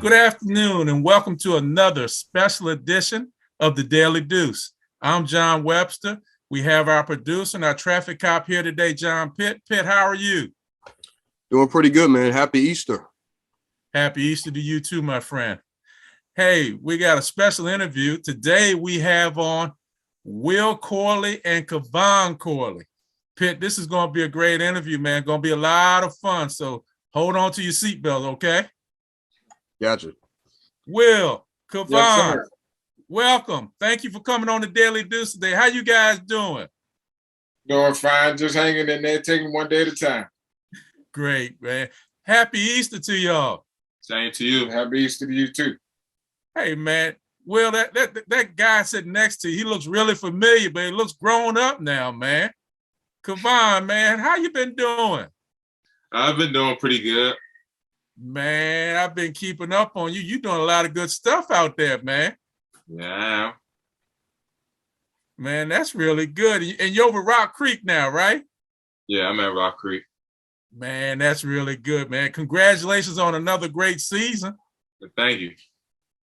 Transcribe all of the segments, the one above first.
Good afternoon and welcome to another special edition of the Daily Deuce. I'm John Webster. We have our producer and our traffic cop here today, John Pitt. Pitt, how are you? Doing pretty good, man. Happy Easter. Happy Easter to you too, my friend. Hey, we got a special interview. Today we have on Will Corley and Kevon Corley. Pitt, this is going to be a great interview, man. Going to be a lot of fun. So hold on to your seatbelt, okay? Gotcha. Will, Kevon, Yes, welcome. Thank you for coming on the Daily Deuce today. How you guys doing? Doing fine, just hanging in there, taking one day at a time. Great, man. Happy Easter to y'all. Same to you. Happy Easter to you too. Hey, man. Will, that guy sitting next to you, he looks really familiar, but he looks grown up now, man. Kevon, man, how you been doing? I've been doing pretty good. Man, I've been keeping up on you. You're doing a lot of good stuff out there, man. Yeah. Man, that's really good. And you're over Rock Creek now, right? Yeah, I'm at Rock Creek. Man, that's really good, man. Congratulations on another great season. Thank you.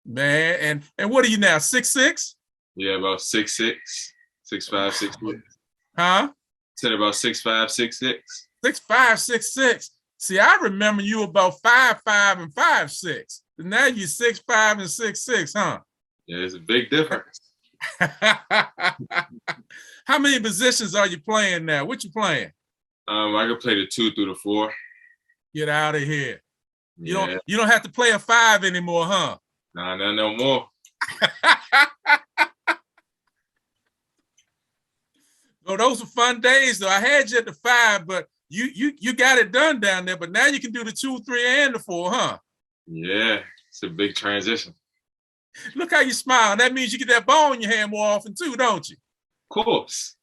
Man, and what are you now, 6'6"? Yeah, about 6'6", 6'5", 6'6". Huh? Said about 6'5", 6'6". 6'5", 6'6". See, I remember you about 5'5" and 5'6". Now you're 6'5" and 6'6", huh? Yeah, it's a big difference. How many positions are you playing now? What you playing? I can play the 2 through the 4. Get out of here. Yeah. You don't have to play a 5 anymore, huh? Nah, no more. Oh, those were fun days, though. I had you at the 5, but you got it done down there. But now you can do the 2, 3, and the 4, huh? Yeah, it's a big transition. Look how you smile. That means you get that ball in your hand more often too, don't you? Of course.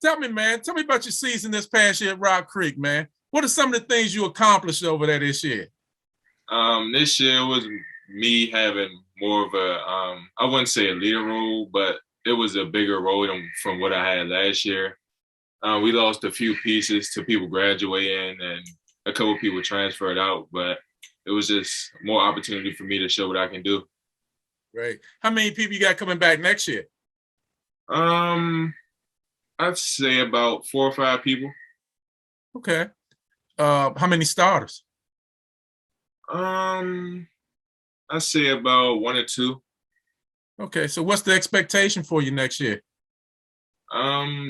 Tell me, man. Tell me about your season this past year at Rock Creek, man. What are some of the things you accomplished over there this year? This year was me having more of a, I wouldn't say a leader role, but it was a bigger role from what I had last year. We lost a few pieces to people graduating and a couple of people transferred out, but it was just more opportunity for me to show what I can do. Great. How many people you got coming back next year? I'd say about 4 or 5 people. Okay. How many starters? I'd say about 1 or 2. Okay. So what's the expectation for you next year?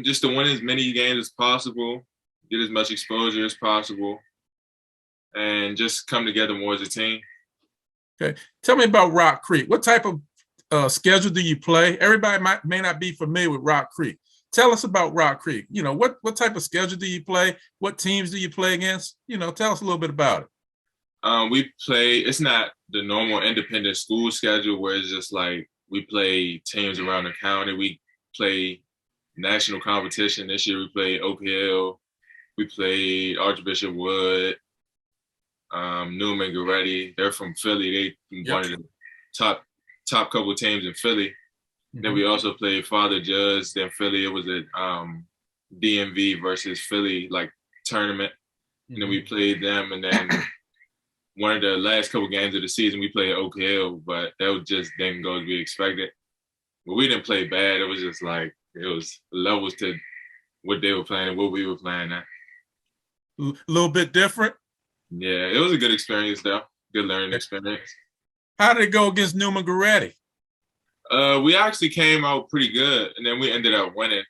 Just to win as many games as possible, get as much exposure as possible, and just come together more as a team. Okay. Tell me about Rock Creek. What type of schedule do you play? Everybody may not be familiar with Rock Creek. Tell us about Rock Creek. You know, what type of schedule do you play? What teams do you play against? You know, tell us a little bit about it. It's not the normal independent school schedule where it's just like we play teams around the county. We play national competition. This year we played OPL. We played Archbishop Wood, Newman Goretti. They're from Philly. They one of the top couple of teams in Philly. Mm-hmm. Then we also played Father Judge. Then Philly, it was a DMV versus Philly like tournament. Mm-hmm. And then we played them. And then one of the last couple games of the season, we played Oak Hill, but that just didn't go as we expected. But we didn't play bad. It was just like, it was levels to what they were playing and what we were playing at. A little bit different? Yeah, it was a good experience though. Good learning experience. How did it go against Newman Goretti? We actually came out pretty good, and then we ended up winning.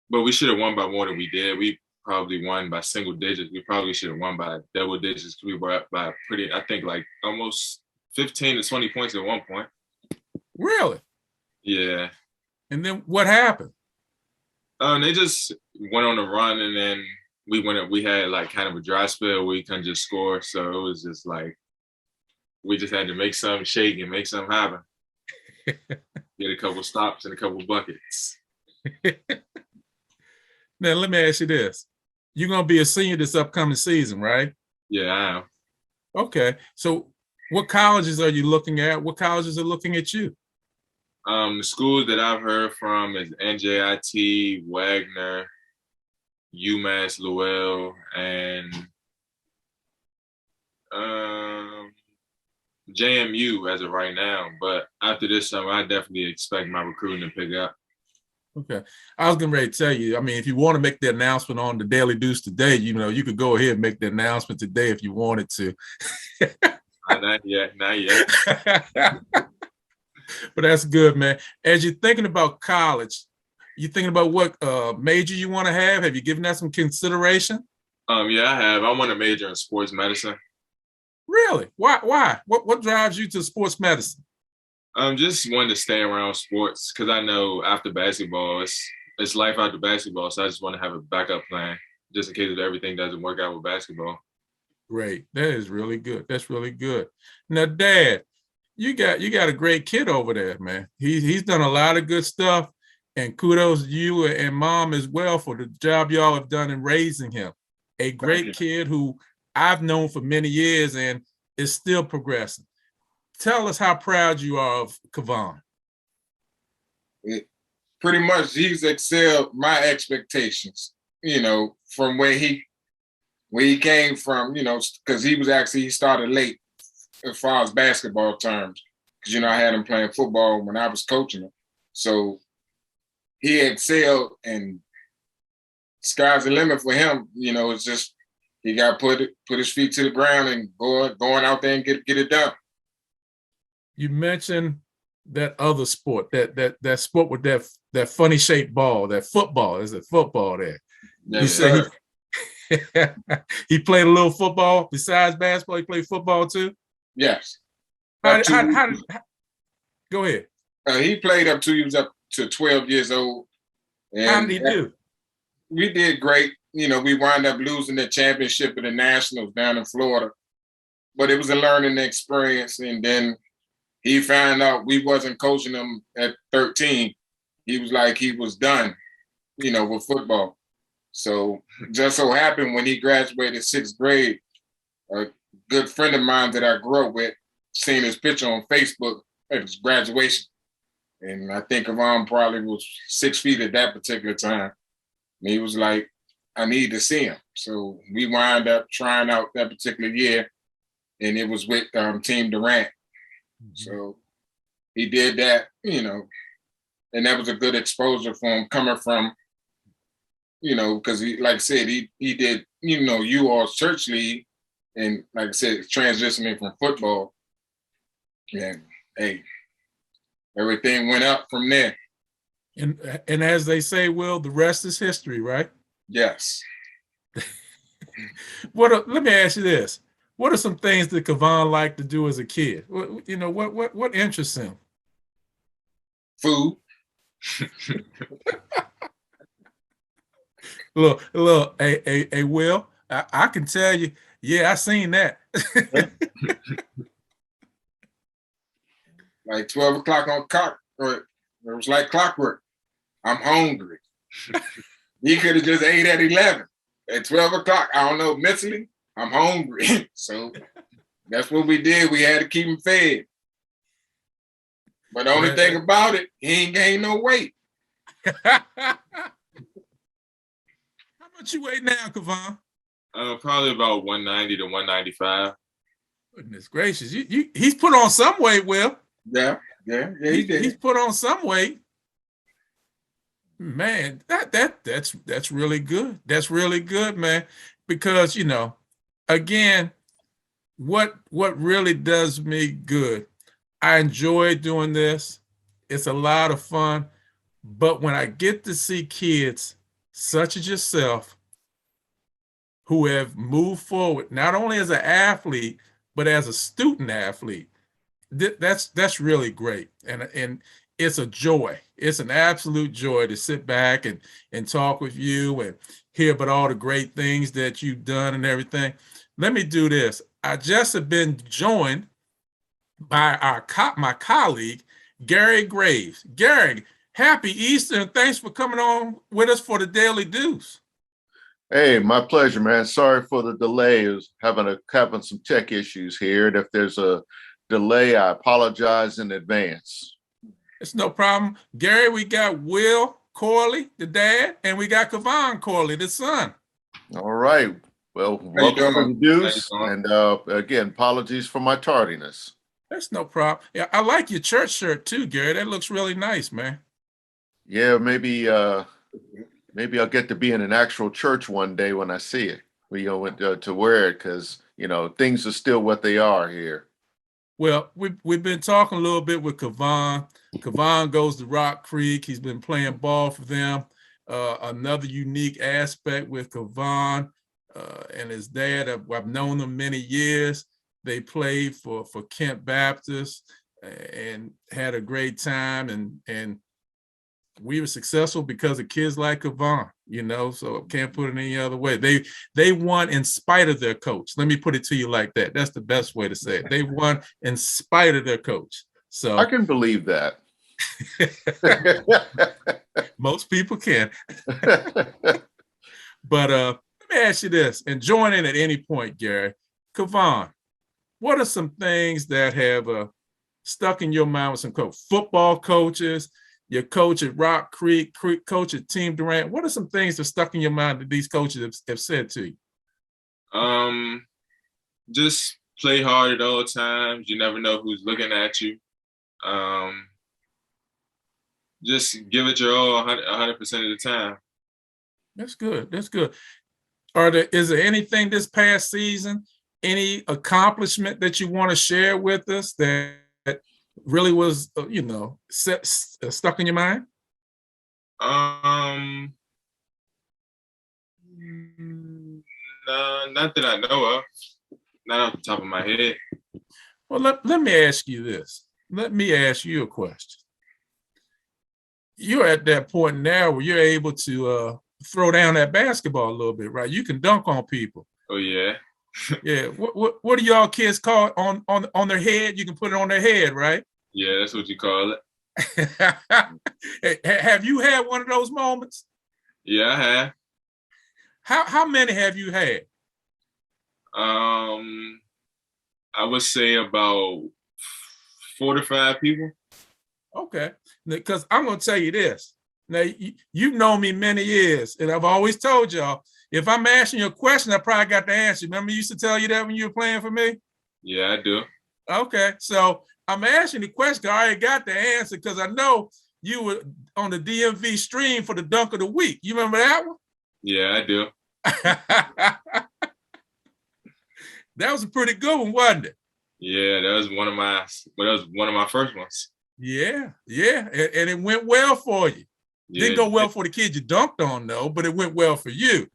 But we should have won by more than we did. We probably won by single digits. We probably should have won by double digits. We were up by I think like almost 15 to 20 points at one point. Really? Yeah. And then what happened? They just went on a run, and then we had like kind of a dry spell where we couldn't just score. So it was just like, we just had to make something shake and make something happen. Get a couple stops and a couple buckets. Now, let me ask you this. You're going to be a senior this upcoming season, right? Yeah, I am. Okay. So what colleges are you looking at? What colleges are looking at you? The schools that I've heard from is NJIT, Wagner, UMass Lowell, and JMU as of right now, but after this summer, I definitely expect my recruiting to pick up. Okay. I was getting ready to tell you, I mean, if you want to make the announcement on the Daily Deuce today, you could go ahead and make the announcement today if you wanted to. Not yet, not yet. But that's good, man. As you're thinking about college, you thinking about what major you want to have? Have you given that some consideration? Yeah, I have. I want to major in sports medicine. Really? Why? What drives you to sports medicine? Just wanted to stay around sports because I know after basketball, it's life after basketball. So I just want to have a backup plan just in case if everything doesn't work out with basketball. Great. That is really good. That's really good. Now, Dad, you got a great kid over there, man. He's done a lot of good stuff, and kudos to you and Mom as well for the job y'all have done in raising him. A great kid who I've known for many years and is still progressing. Tell us how proud you are of Kevon. Pretty much, he's excelled my expectations. From where he came from. Because he started late as far as basketball terms. Because I had him playing football when I was coaching him, so he excelled, and sky's the limit for him. It's just he got to put his feet to the ground and going out there and get it done. You mentioned that other sport, that sport with that funny shaped ball, that football. Is it football there? Yes, you say he played a little football besides basketball. He played football too. Yes. How go ahead. He played he was up to 12 years old. And how did he do? We did great. We wound up losing the championship of the Nationals down in Florida, but it was a learning experience. And then he found out we wasn't coaching him at 13. He was like he was done, with football. So just so happened when he graduated 6th grade, a good friend of mine that I grew up with seen his picture on Facebook at his graduation. And I think Kevon probably was 6 feet at that particular time. And he was like, I need to see him. So we wound up trying out that particular year, and it was with Team Durant. Mm-hmm. So he did that, and that was a good exposure for him coming from, because he, like I said, he did, UAll's church league, and like I said, transitioning from football. And hey, everything went up from there. And as they say, Will, the rest is history, right? Yes. Let me ask you this. What are some things that Kevon liked to do as a kid? What interests him? Food. Look, hey, Will, I can tell you, yeah, I seen that. Like 12 o'clock on clock, it was like clockwork. I'm hungry. He could have just ate at 11. At 12 o'clock, I don't know, mentally, I'm hungry. So that's what we did. We had to keep him fed. But the only thing about it, he ain't gained no weight. How much you weigh now, Kevon? Probably about 190 to 195. Goodness gracious. He's put on some weight, Will. Yeah, he did. He's put on some weight. Man, that's really good. That's really good, man. Because, again, what really does me good, I enjoy doing this. It's a lot of fun. But when I get to see kids such as yourself who have moved forward, not only as an athlete, but as a student athlete, that's really great. And it's a joy. It's an absolute joy to sit back and talk with you and hear about all the great things that you've done and everything. Let me do this. I just have been joined by my colleague, Gary Graves. Gary, happy Easter, and thanks for coming on with us for the Daily Deuce. Hey, my pleasure, man. Sorry for the delay. I was having some tech issues here. And if there's a delay, I apologize in advance. It's no problem. Gary, we got Will Corley, the dad, and we got Kevon Corley, the son. All right. Well, How you welcome to the doing? Deuce, How you and again, apologies for my tardiness. That's no problem. Yeah, I like your church shirt too, Gary. That looks really nice, man. Yeah, maybe I'll get to be in an actual church one day when I see it. To wear it because things are still what they are here. Well, we've been talking a little bit with Kevon. Kevon goes to Rock Creek. He's been playing ball for them. Another unique aspect with Kevon and his dad, I've known them many years. They played for Kent Baptist and had a great time, and we were successful because of kids like Kevon, so can't put it any other way. They won in spite of their coach. Let me put it to you like that. That's the best way to say it. They won in spite of their coach. So I can believe that. most people can. But let me ask you this, and join in at any point, Gary. Kevon, what are some things that have stuck in your mind with some football coaches, your coach at Rock Creek, coach at Team Durant? What are some things that stuck in your mind that these coaches have said to you? Just play hard at all times. You never know who's looking at you. Just give it your all 100% of the time. That's good. That's good. Is there anything this past season, any accomplishment that you want to share with us that really was, stuck in your mind? No, not that I know of. Not off the top of my head. Well, let me ask you this. Let me ask you a question. You're at that point now where you're able to throw down that basketball a little bit, right? You can dunk on people. Oh yeah. Yeah. What do y'all kids call it on their head? You can put it on their head, right? Yeah, that's what you call it. Have you had one of those moments? Yeah, I have. How many have you had? I would say about 4 to 5 people. Okay, because I'm going to tell you this. Now, you've known me many years, and I've always told y'all, if I'm asking you a question, I probably got the answer. Remember, I used to tell you that when you were playing for me? Yeah, I do. Okay, so I'm asking the question. I already got the answer because I know you were on the DMV stream for the dunk of the week. You remember that one? Yeah, I do. That was a pretty good one, wasn't it? Yeah, that was one of my first ones. Yeah, and it went well for you. Yeah, Didn't go well for the kid you dunked on, though, but it went well for you.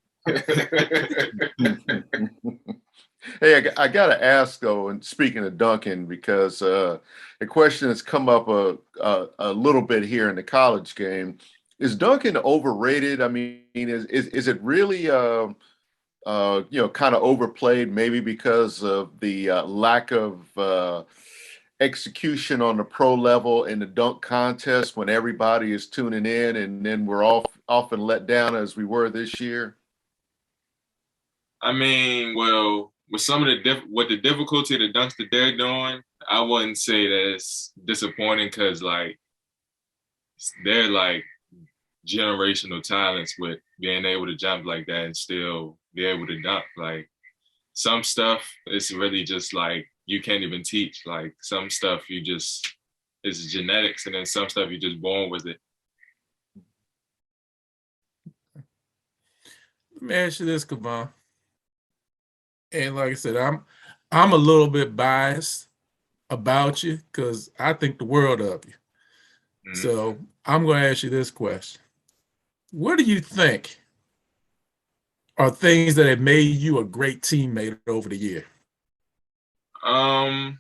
Hey, I got to ask though, and speaking of dunking, because the question has come up a little bit here in the college game: is dunking overrated? I mean, is it really kind of overplayed? Maybe because of the lack of execution on the pro level in the dunk contest when everybody is tuning in, and then we're often let down as we were this year. I mean, well, with some of the difficulty of the dunks that they're doing, I wouldn't say that it's disappointing because they're generational talents with being able to jump like that and still be able to dunk. Like some stuff, it's really just you can't even teach. Like some stuff it's genetics, and then some stuff you're just born with it. Let me ask you this, Kevon. And like I said, I'm a little bit biased about you because I think the world of you. Mm-hmm. So I'm going to ask you this question. What do you think are things that have made you a great teammate over the year? I'll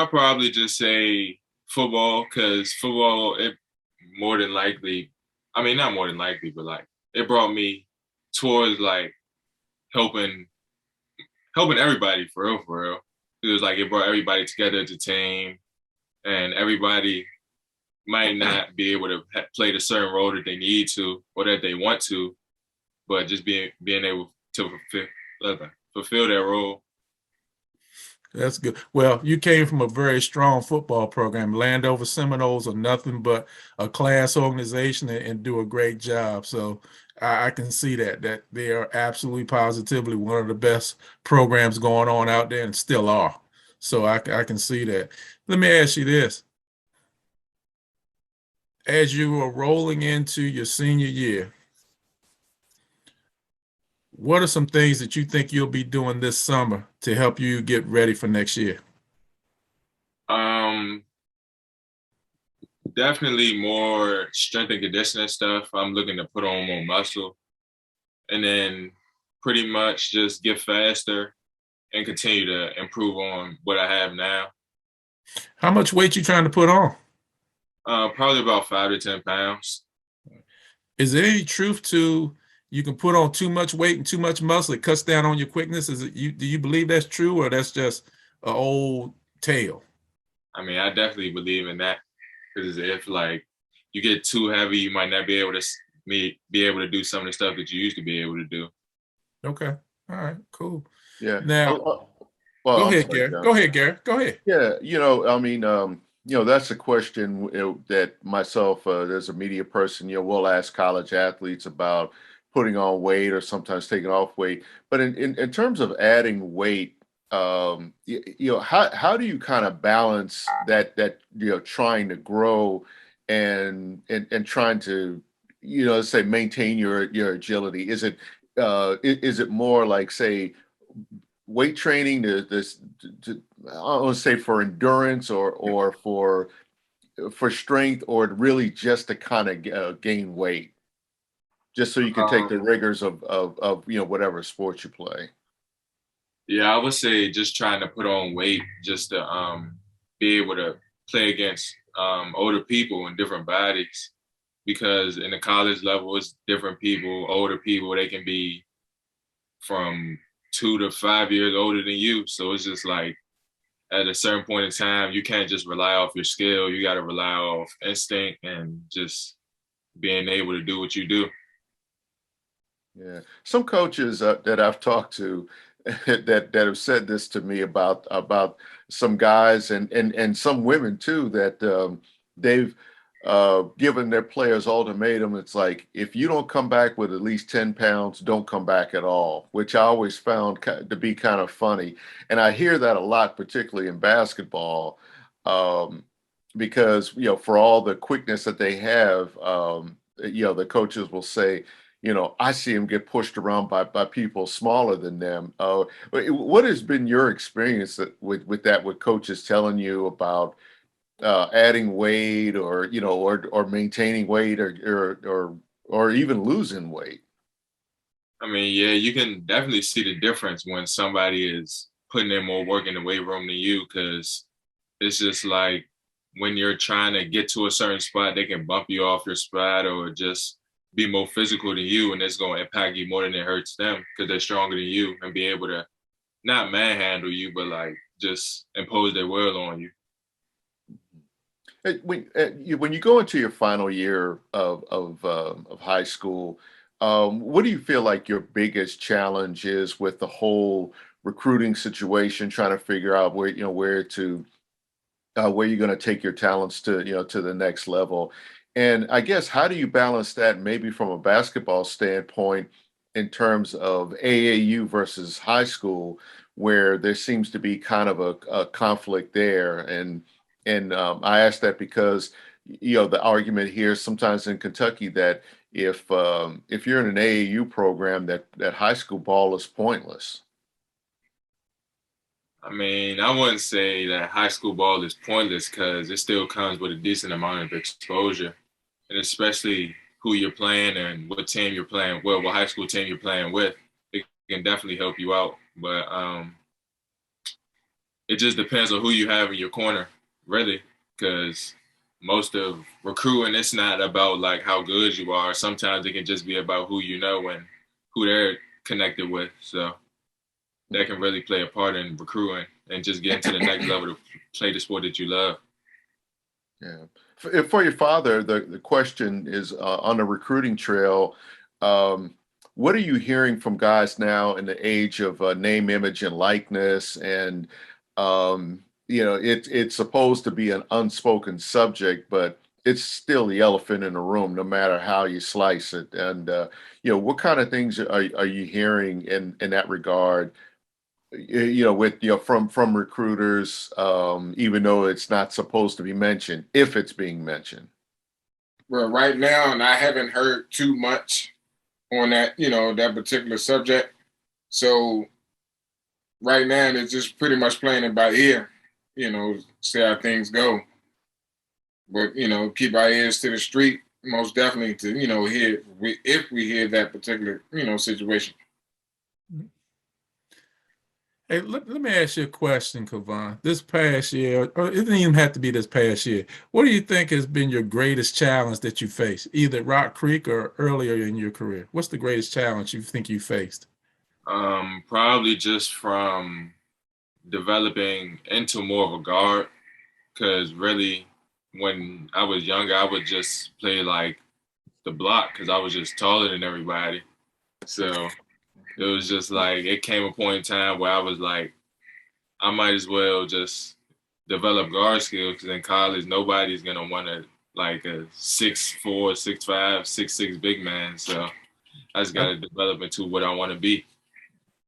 probably just say football, because football, it more than likely, I mean, not more than likely, but it brought me towards helping everybody for real. It was it brought everybody together as a team, and everybody might not be able to play the certain role that they need to or that they want to, but just being able to fulfill their role. That's good. Well, you came from a very strong football program. Landover Seminoles are nothing but a class organization and do a great job. So I can see that they are absolutely positively one of the best programs going on out there and still are. So I can see that. Let me ask you this. As you are rolling into your senior year, what are some things that you think you'll be doing this summer to help you get ready for next year? Um, Definitely more strength and conditioning stuff. I'm looking to put on more muscle, and then pretty much just get faster and continue to improve on what I have now. How much weight you trying to put on? Probably about 5 to 10 pounds. Is there any truth to you can put on too much weight and too much muscle, it cuts down on your quickness? Do you believe that's true, or that's just an old tale? I mean, I definitely believe in that because if like you get too heavy, you might not be able to be able to do some of the stuff that you used to be able to do. Okay. All right, cool. Yeah. Now, Well, go I'm ahead, sorry, Gary. John. Go ahead, Gary. Go ahead. Yeah, I mean, that's a question that myself, as a media person, we'll ask college athletes about putting on weight or sometimes taking off weight. But in terms of adding weight, how do you kind of balance that trying to grow and trying to let's say maintain your agility? Is it more like, say, weight training to I don't want to say for endurance or for strength, or really just to kind of gain weight, just so you can take the Um, rigors of whatever sport you play? yeah, I would say just trying to put on weight just to be able to play against older people in different bodies because in the college level it's different people, older people, they can be from 2 to 5 years older than you. So it's just like at a certain point in time, you can't just rely off your skill. You got to rely off instinct and just being able to do what you do. Yeah, some coaches that I've talked to that have said this to me about some guys and some women too, that they've given their players ultimatum. It's like, if you don't come back with at least 10 pounds, don't come back at all, which I always found to be kind of funny. And I hear that a lot, particularly in basketball, um, because for all the quickness that they have, the coaches will say, I see them get pushed around by people smaller than them. What has been your experience with that, with coaches telling you about adding weight, or maintaining weight, or even losing weight? I mean, yeah, you can definitely see the difference when somebody is putting in more work in the weight room than you because it's just like when you're trying to get to a certain spot, they can bump you off your spot or just be more physical than you, and it's going to impact you more than it hurts them because they're stronger than you and be able to not manhandle you, but like just impose their will on you. When you go into your final year of high school, what do you feel like your biggest challenge is with the whole recruiting situation, trying to figure out where you're going to take your talents to the next level? And I guess, how do you balance that, maybe from a basketball standpoint, in terms of AAU versus high school, where there seems to be kind of a conflict there? And I ask that because the argument here sometimes in Kentucky that if you're in an AAU program, that high school ball is pointless. I mean, I wouldn't say that high school ball is pointless because it still comes with a decent amount of exposure, and especially who you're playing and what team you're playing. Well, what high school team you're playing with, it can definitely help you out. But it just depends on who you have in your corner, really, because most of recruiting, it's not about like how good you are. Sometimes it can just be about who you know and who they're connected with. So that can really play a part in recruiting and just getting to the next level to play the sport that you love. Yeah. For your father, the question is, on the recruiting trail, what are you hearing from guys now in the age of name, image, and likeness? And it's supposed to be an unspoken subject, but it's still the elephant in the room, no matter how you slice it. And what kind of things are you hearing in that regard? With from recruiters, even though it's not supposed to be mentioned, if it's being mentioned. Well, right now, and I haven't heard too much on that, that particular subject. So right now, it's just pretty much playing it by ear, see how things go. But, keep our ears to the street, most definitely to, hear if we hear that particular, situation. Hey, let me ask you a question, Kevon. This past year, or it didn't even have to be this past year, what do you think has been your greatest challenge that you faced, either at Rock Creek or earlier in your career? What's the greatest challenge you think you faced? Probably just from developing into more of a guard, because really, when I was younger, I would just play like the block because I was just taller than everybody. So it was just like, it came a point in time where I was like, I might as well just develop guard skills, because in college, nobody's going to want to like a 6'4", 6'5", 6'6" big man. So I just got to develop into what I want to be.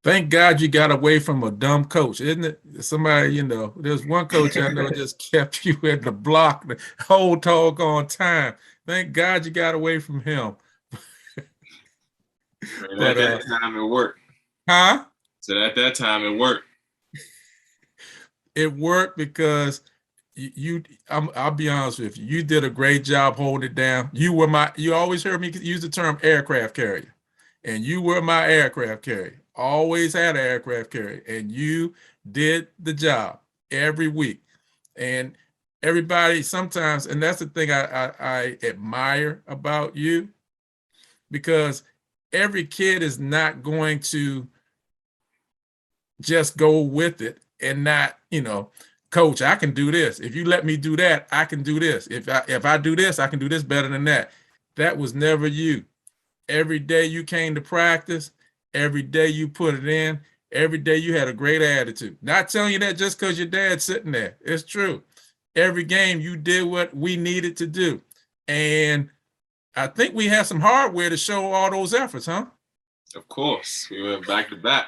Thank God you got away from a dumb coach, isn't it? Somebody, there's one coach I know just kept you in the block the whole doggone time. Thank God you got away from him. But at that time, it worked. Huh? So at that time, it worked. It worked because I'll be honest with you, you did a great job holding it down. You always heard me use the term aircraft carrier, and you were my aircraft carrier. Always had an aircraft carrier, and you did the job every week. And everybody sometimes, and that's the thing I admire about you, because every kid is not going to just go with it and not, coach, I can do this. If you let me do that, I can do this. If I do this, I can do this better than that. That was never you. Every day you came to practice, every day you put it in, every day you had a great attitude. Not telling you that just because your dad's sitting there. It's true. Every game you did what we needed to do. And I think we have some hardware to show all those efforts, huh? Of course. We went back to back.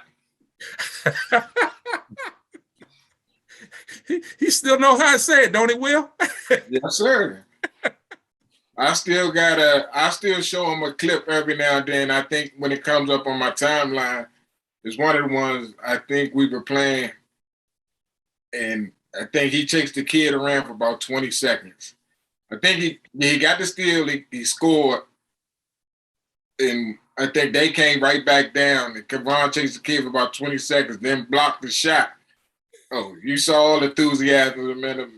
He still knows how to say it, don't he, Will? Yes, sir. I still show him a clip every now and then. I think when it comes up on my timeline, it's one of the ones I think we were playing, and I think he chased the kid around for about 20 seconds. I think he got the steal, he scored, and I think they came right back down. And Kevon chased the kid for about 20 seconds, then blocked the shot. Oh, you saw all the enthusiasm, man.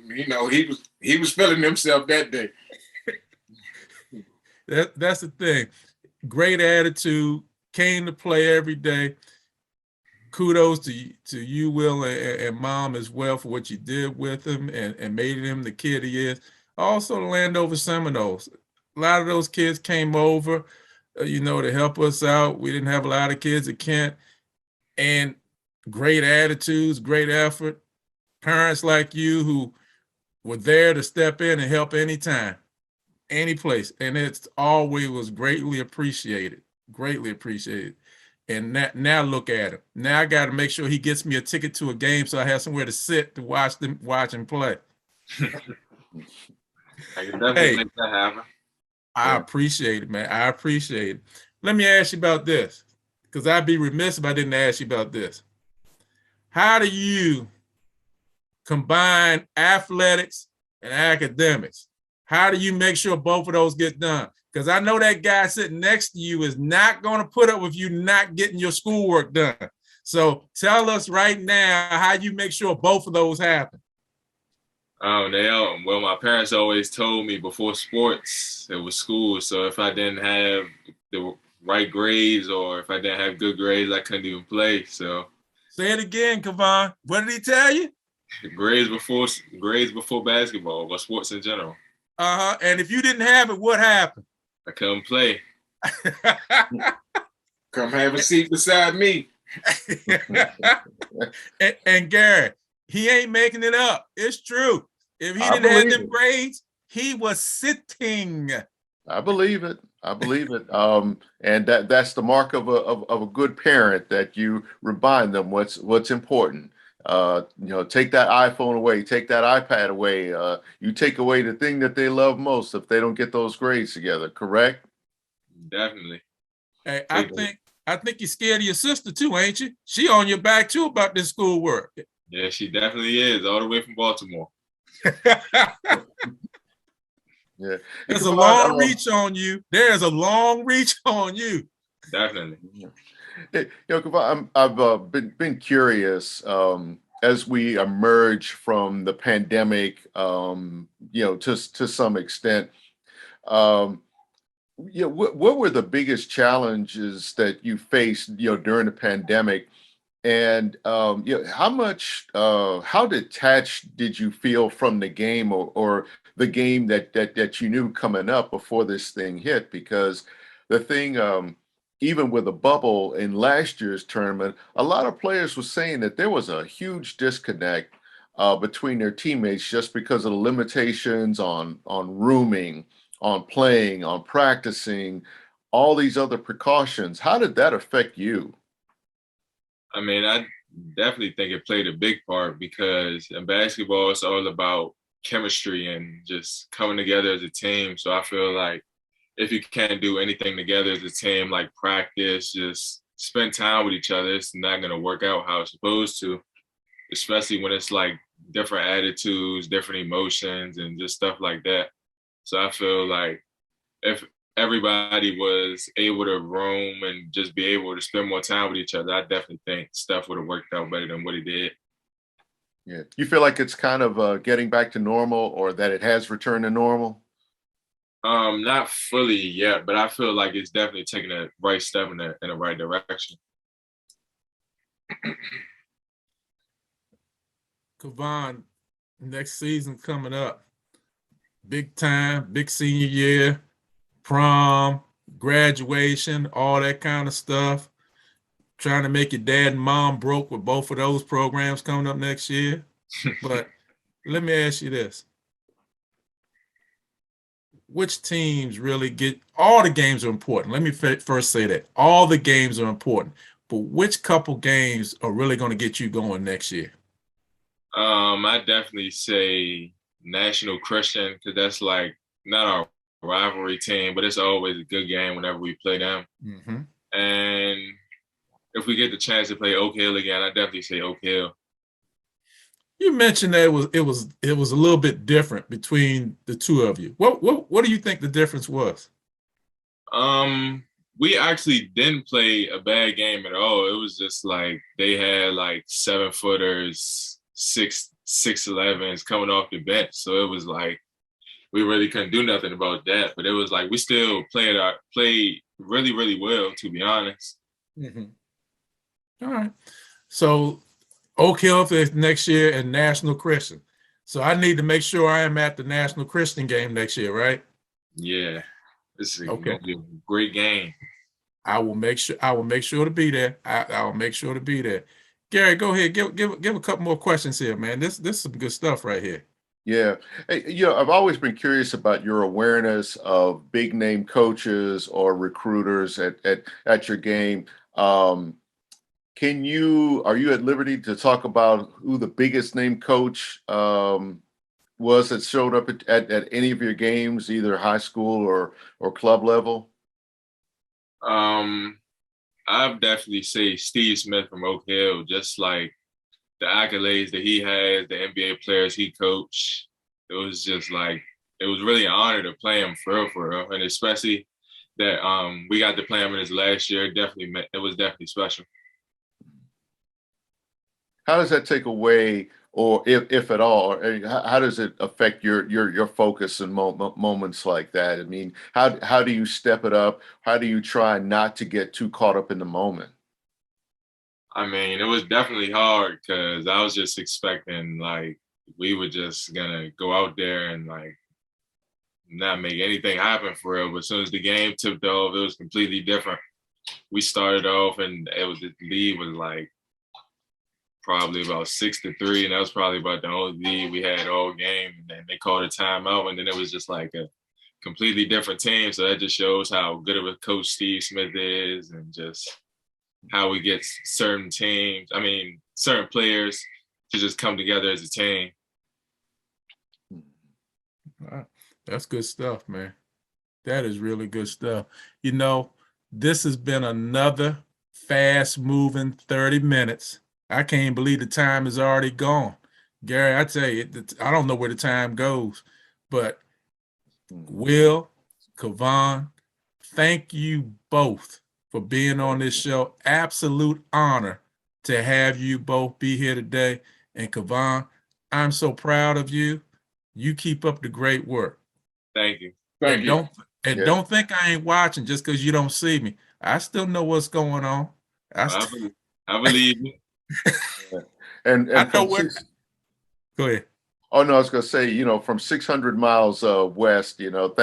He was feeling himself that day. That's the thing. Great attitude, came to play every day. Kudos to you, Will, and Mom as well for what you did with him and made him the kid he is. Also, the Landover Seminoles. A lot of those kids came over, to help us out. We didn't have a lot of kids at Kent. And great attitudes, great effort. Parents like you who were there to step in and help anytime, any place. And it's always was greatly appreciated, greatly appreciated. And now look at him. Now I got to make sure he gets me a ticket to a game so I have somewhere to sit to watch him play. I can definitely make that happen. I appreciate it, man. I appreciate it. Let me ask you about this, because I'd be remiss if I didn't ask you about this. How do you combine athletics and academics? How do you make sure both of those get done? Because I know that guy sitting next to you is not going to put up with you not getting your schoolwork done. So tell us right now how you make sure both of those happen. Well, my parents always told me before sports, it was school. So if I didn't have the right grades or if I didn't have good grades, I couldn't even play. So say it again, Kevon. What did he tell you? Grades before basketball or sports in general. And if you didn't have it, what happened? I couldn't play. Come have a seat beside me. and Gary, he ain't making it up. It's true. If he didn't have them grades, He was sitting. I believe it. I believe it. And that's the mark of a good parent, that you remind them what's important. Take that iPhone away, take that iPad away. You take away the thing that they love most if they don't get those grades together. Correct? Definitely. Hey, I think you're scared of your sister too, ain't you? She on your back too about this schoolwork. Yeah, she definitely is, all the way from Baltimore. Yeah. There's a long reach on you. There's a long reach on you. Definitely. I've been curious, as we emerge from the pandemic, to some extent. What were the biggest challenges that you faced, during the pandemic? And how detached did you feel from the game, or the game that you knew coming up before this thing hit? Because the thing, even with the bubble in last year's tournament, a lot of players were saying that there was a huge disconnect between their teammates, just because of the limitations on rooming, on playing, on practicing, all these other precautions. How did that affect you? I mean, I definitely think it played a big part, because in basketball, it's all about chemistry and just coming together as a team. So I feel like if you can't do anything together as a team, like practice, just spend time with each other, it's not going to work out how it's supposed to, especially when it's like different attitudes, different emotions, and just stuff like that. So I feel like if everybody was able to roam and just be able to spend more time with each other, I definitely think stuff would have worked out better than what it did. Yeah. You feel like it's kind of getting back to normal, or that it has returned to normal? Not fully yet, but I feel like it's definitely taking a right step in the right direction. Kevon, next season coming up. Big time, big senior year, prom, graduation, all that kind of stuff. Trying to make your dad and mom broke with both of those programs coming up next year. But let me ask you this. Which teams really get – all the games are important. Let me first say that. All the games are important. But which couple games are really going to get you going next year? I definitely say National Christian, because that's like not our rivalry team, but it's always a good game whenever we play them. Mm-hmm. And if we get the chance to play Oak Hill again, I definitely say Oak Hill. You mentioned that it was a little bit different between the two of you. What do you think the difference was? We actually didn't play a bad game at all. It was just like they had like 7-footers, 6'11s coming off the bench. So it was like we really couldn't do nothing about that. But it was like we still played really, really well, to be honest. Mm-hmm. All right. So Oak Hill is next year and National Christian. So I need to make sure I am at the National Christian game next year, right? Yeah. This is okay. Gonna be a great game. I will make sure to be there. I will make sure to be there. Gary, go ahead. Give a couple more questions here, man. This is some good stuff right here. Yeah. Hey, I've always been curious about your awareness of big name coaches or recruiters at your game. Are you at liberty to talk about who the biggest name coach was that showed up at any of your games, either high school or club level? I'd definitely say Steve Smith from Oak Hill, just like the accolades that he has, the NBA players he coached. It was just like, it was really an honor to play him for real. And especially that we got to play him in his last year. It was definitely special. How does that take away, or if at all, how does it affect your focus in moments like that? I mean, how do you step it up? How do you try not to get too caught up in the moment? I mean, it was definitely hard, because I was just expecting like we were just gonna go out there and like not make anything happen for real. But as soon as the game tipped off, it was completely different. We started off and the lead was like probably about 6-3, and that was probably about the only lead we had all game. And then they called a timeout, and then it was just like a completely different team. So that just shows how good of a coach Steve Smith is, and just how we get certain players to just come together as a team. Wow. That's good stuff, man. That is really good stuff. You know, this has been another fast-moving 30 minutes. I can't believe the time is already gone. Gary, I tell you, I don't know where the time goes, but Will, Kevon, thank you both for being on this show. Absolute honor to have you both be here today. And Kevon, I'm so proud of you. You keep up the great work. Thank you. Thank you. Don't think I ain't watching just because you don't see me. I still know what's going on. I believe you. And I know from what. Go ahead. Oh no, I was going to say, you know, from 600 miles west, you know,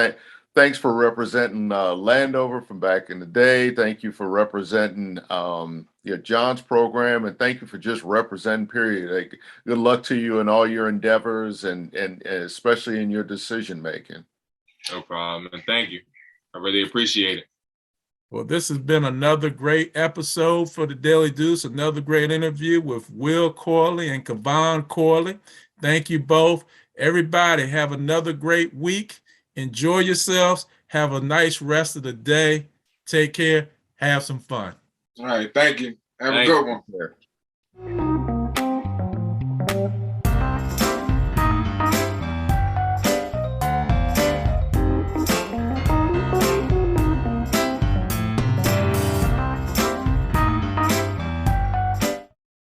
thanks for representing Landover from back in the day. Thank you for representing John's program, and thank you for just representing. Period. Like, good luck to you in all your endeavors, and especially in your decision making. No problem, and thank you. I really appreciate it. Well, this has been another great episode for the Daily Deuce, another great interview with Will Corley and Kevon Corley. Thank you both. Everybody have another great week. Enjoy yourselves. Have a nice rest of the day. Take care. Have some fun. All right. Thank you. Have a good one.